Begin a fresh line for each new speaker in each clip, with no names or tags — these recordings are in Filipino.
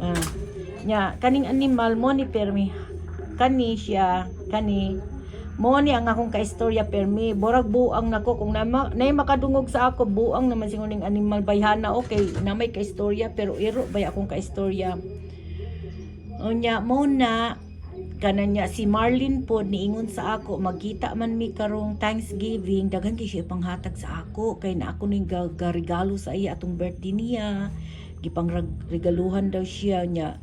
Ah, nya kaning animal mo ni permi kani siya kani mo ni ang akong kaistorya permi borag buang nako kung nay makadungog sa ako buang naman singuning animal bayhana okay na may kaistorya pero iro bay akong kaistorya unya mo na kananya si Marlin po niingon sa ako magkita man mi karong Thanksgiving daghan kay siya panghatag sa ako kay na ako ning regalo sa iya atong birthday niya gipang regaluhan daw siya nya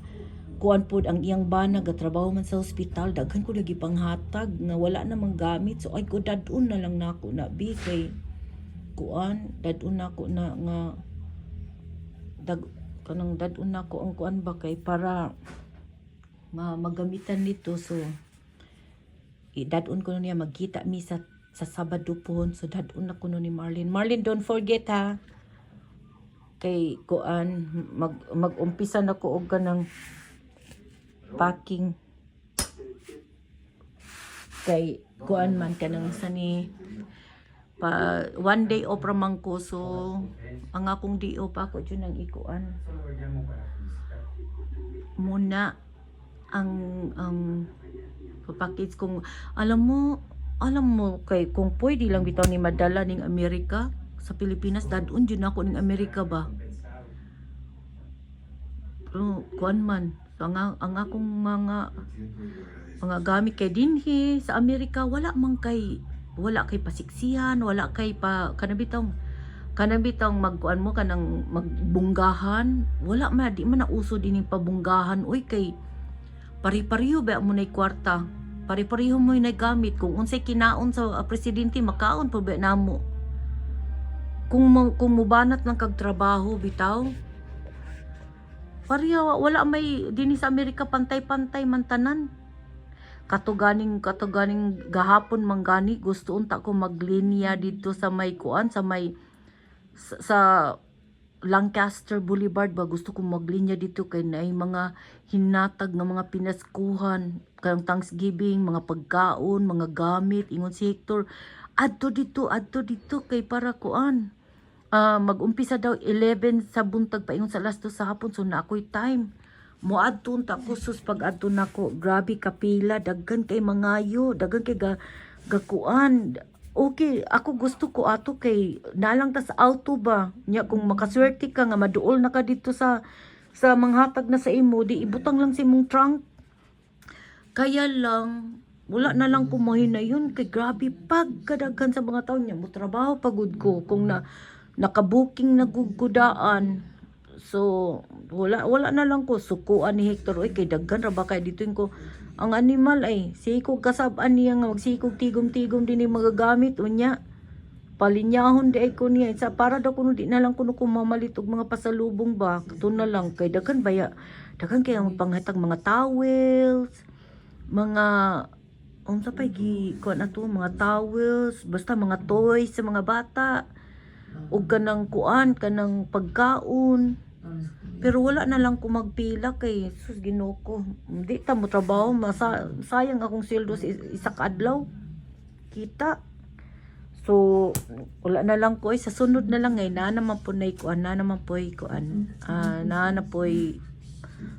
kuan pod ang iyang bana gatrabaho man sa ospital daghan ko lagi panghatag nga wala namang gamit so ay ko dadun na lang nako na bi kay kuan dadun nako na nga kanang dadun nako ang kuan ba kay para magamitan nito so dadun ko niya magkita mi sa Sabado pohon so dadun na ko ni Marlin don't forget ha kay kuan mag-umpisa na ko og kanang packing kay kuan man kanang sa ni pa one day off ramang ko so ang akong di off ako dyan ang ikuan muna ang package kung alam mo kay kung pwede lang bitaw ni madala ning Amerika sa Pilipinas dadun dyan ako ning Amerika ba pero kuan man so, ang akong mga gamit kay dinhi sa Amerika wala kay pasiksihan wala kay pa kanabitang magkuan mo kanang magbunggahan wala man di man nauso din yung pabunggahan uy kay pari-pariho ba mo nay kwarta pari-pariho mo nay gamit kung unsay kinaon sa presidente makaon pa ba namo kung mubanat ng kag trabaho bitaw pariya wala may dinhi sa Amerika pantay-pantay man tanan katuganing gahapon manggani gusto unta ko maglinya dito sa may kuan sa Lancaster Boulevard ba gusto ko maglinya dito kay naay mga hinatag nga mga pinaskuhan kang Thanksgiving mga pagkaon mga gamit ingon si Hector adto dito kay para kuan mag-umpisa daw 11 sa buntag paingon sa alas 2 sa hapon so na ako'y time mo adto ta kusus pag adto nako grabe kapila daghan kay mangayo daghan kay gakuan okay ako gusto ko ato kay nalang ta sa auto ba nya kung makaswerte ka nga maduol na ka dito sa manghatag na sa imo di ibutang lang sa imong trunk kaya lang wala na lang kumahin na yun kay grabe pagkadaghan sa mga taon niya mo trabaho pagud ko kung nakabuking na gugudaan so wala na lang ko sukuan ni Hector oy kay daghan ra ba kay dito ko ang animal ay sikog kasab-an niya nga magsikog tigom-tigom din yung magagamit unya palinyahon di ay ko niya sa para daw kuno di na lang kuno kumamalit og mga pasalubong ba kato na lang kay daghan kay ang panghatag mga towels mga unsa pa kuan ato mga towels basta mga toys sa mga bata og kanang kuan kanang pagkaon pero wala na lang ko magpila kay sus Ginoo ko hindi ta mo trabaho sayang akong sweldo sa isa ka adlaw kita so wala na lang ko sa sunod na lang na naman po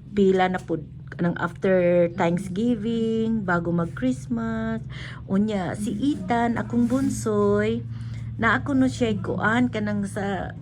pila na po kanang after Thanksgiving bago mag Christmas unya si Ethan akong bunsoy na ako no siya kuan kanang sa